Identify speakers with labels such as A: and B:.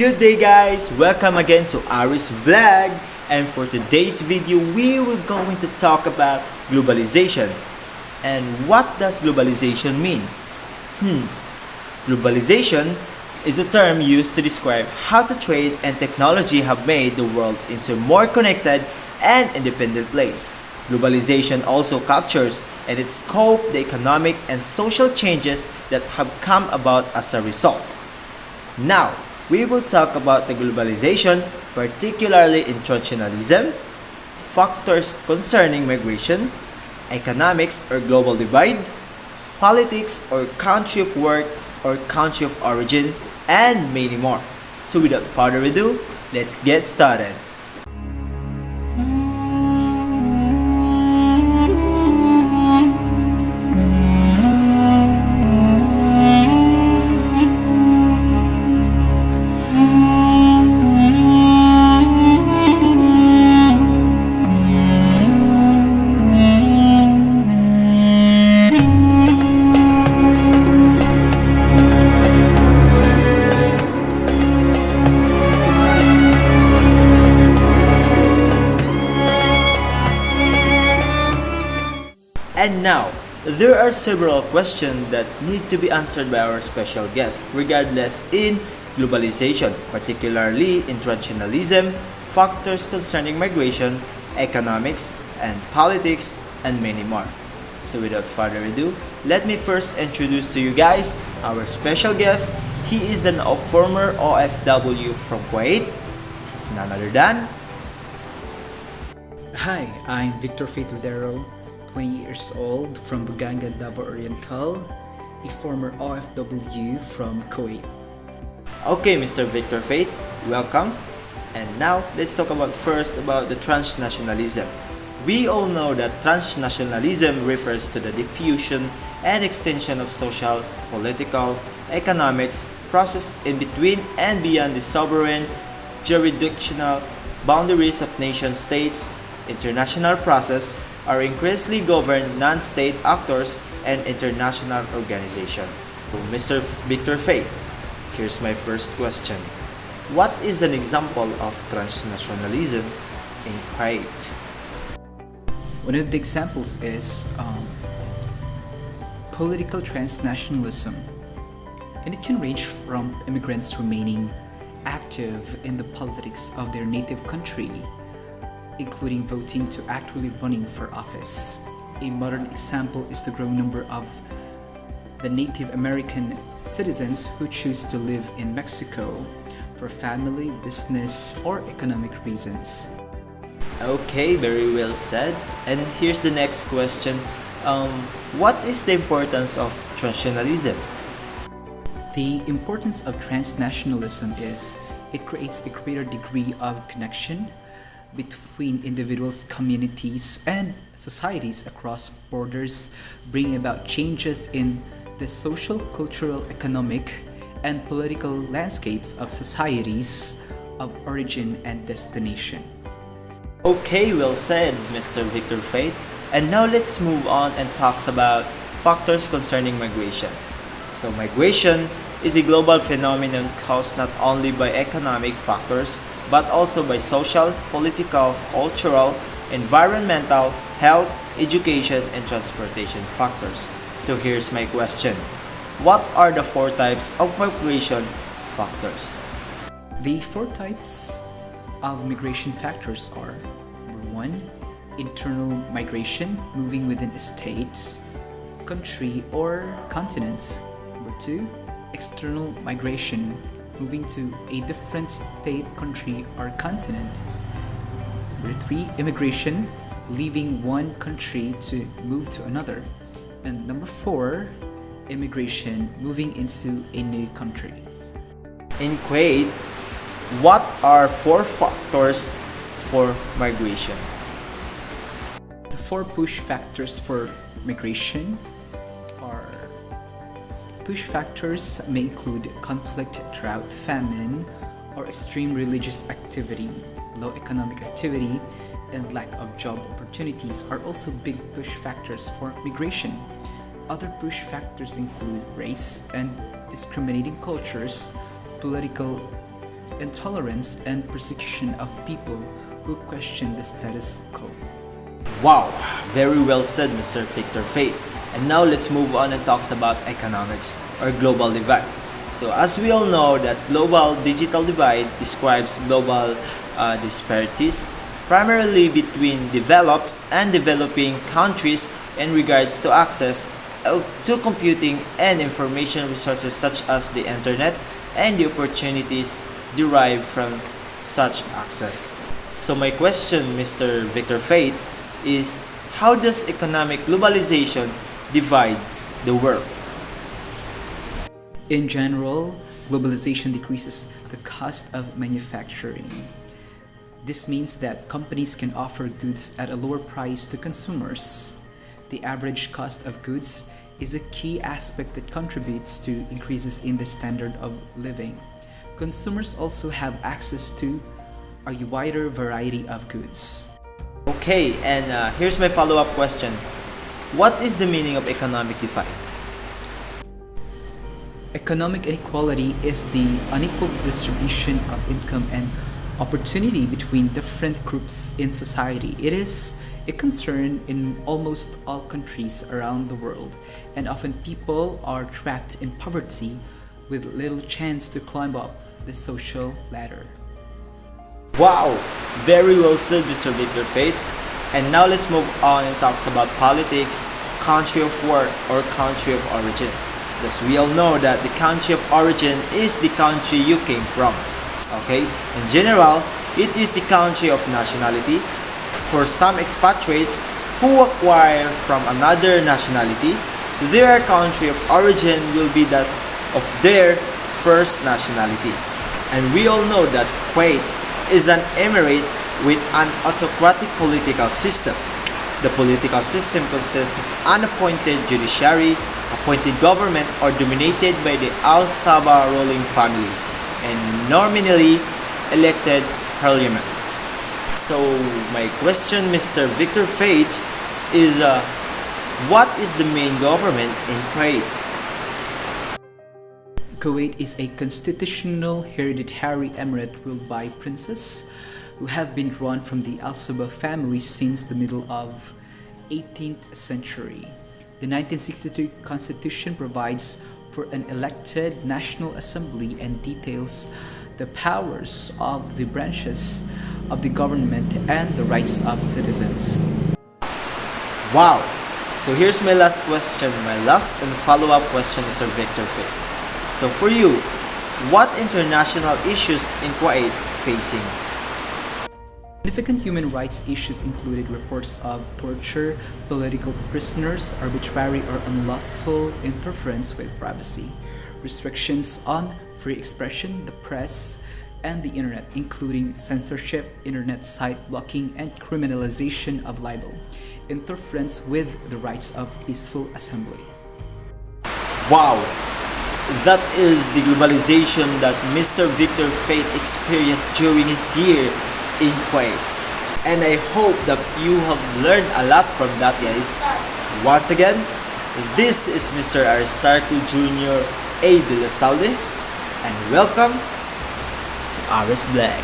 A: Good day guys! Welcome again to Aris Vlog, and for today's video we will going to talk about globalization. And what does globalization mean? Globalization is a term used to describe how the trade and technology have made the world into a more connected and independent place. Globalization also captures in its scope the economic and social changes that have come about as a result. Now, we will talk about the globalization, particularly internationalism, factors concerning migration, economics or global divide, politics or country of work or country of origin, and many more. So without further ado, let's get started. And now, there are several questions that need to be answered by our special guest, regardless in globalization, particularly internationalism, factors concerning migration, economics, and politics, and many more. So without further ado, let me first introduce to you guys our special guest. He is a former OFW from Kuwait. He's none other than...
B: Hi, I'm Victor Faith Rodero, 20 years old from Buganga, Davao Oriental, a former OFW from Kuwait.
A: Okay, Mr. Victor Faith, welcome. And now, let's talk first about the transnationalism. We all know that transnationalism refers to the diffusion and extension of social, political, economics process in between and beyond the sovereign, jurisdictional boundaries of nation states. International process are increasingly governed non-state actors and international organizations. So, Mr. Victor Faith, here's my first question. What is an example of transnationalism in Kuwait?
B: One of the examples is political transnationalism, and it can range from immigrants remaining active in the politics of their native country, including voting to actually running for office. A modern example is the growing number of the Native American citizens who choose to live in Mexico for family, business, or economic reasons.
A: Okay, very well said. And here's the next question. What is the importance of transnationalism?
B: The importance of transnationalism is it creates a greater degree of connection between individuals, communities, and societies across borders, bringing about changes in the social, cultural, economic, and political landscapes of societies of origin and destination.
A: Okay, well said, Mr. Victor Faith. And now let's move on and talk about factors concerning migration. So migration is a global phenomenon caused not only by economic factors but also by social, political, cultural, environmental, health, education, and transportation factors. So here's my question. What are the four types of migration factors?
B: The four types of migration factors are: number one, internal migration, moving within a state, country, or continent. Number two, external migration, moving to a different state, country, or continent. Number three, immigration, leaving one country to move to another. And number four, immigration, moving into a new country.
A: In Kuwait, what are four factors for migration?
B: The four push factors for migration are: push factors may include conflict, drought, famine, or extreme religious activity. Low economic activity and lack of job opportunities are also big push factors for migration. Other push factors include race and discriminating cultures, political intolerance, and persecution of people who question the status quo.
A: Wow, very well said, Mr. Victor Faith. And now let's move on and talk about economics or global divide. So as we all know that global digital divide describes global disparities primarily between developed and developing countries in regards to access to computing and information resources such as the internet and the opportunities derived from such access. So my question, Mr. Victor Faith, is how does economic globalization divides the world?
B: In general, globalization decreases the cost of manufacturing. This means that companies can offer goods at a lower price to consumers. The average cost of goods is a key aspect that contributes to increases in the standard of living. Consumers also have access to a wider variety of goods.
A: Okay, and here's my follow-up question. What is the meaning of economic divide?
B: Economic inequality is the unequal distribution of income and opportunity between different groups in society. It is a concern in almost all countries around the world, and often people are trapped in poverty with little chance to climb up the social ladder.
A: Wow, very well said, Mr. Victor Faith. And now let's move on and talk about politics, country of work, or country of origin. As we all know that the country of origin is the country you came from. Okay? In general, it is the country of nationality. For some expatriates who acquire from another nationality, their country of origin will be that of their first nationality. And we all know that Kuwait is an emirate with an autocratic political system. The political system consists of unappointed judiciary, appointed government, or dominated by the Al Sabah ruling family, and nominally elected parliament. So my question, Mr. Victor Faith, is what is the main government in Kuwait?
B: Kuwait is a constitutional hereditary emirate ruled by princes who have been drawn from the Al Sabah family since the middle of 18th century. The 1962 constitution provides for an elected National Assembly and details the powers of the branches of the government and the rights of citizens.
A: Wow! So here's my last question, my last and follow-up question, Mr. Victor Faith. So for you, what international issues in Kuwait facing?
B: Significant human rights issues included reports of torture, political prisoners, arbitrary or unlawful interference with privacy, restrictions on free expression, the press, and the internet, including censorship, internet site blocking, and criminalization of libel, interference with the rights of peaceful assembly.
A: Wow! That is the globalization that Mr. Victor Faith experienced during his year in Kuwait. And I hope that you have learned a lot from that, guys. Once again, this is Mr. Aristarco Jr. A. De La Salde, and welcome to Aris Black.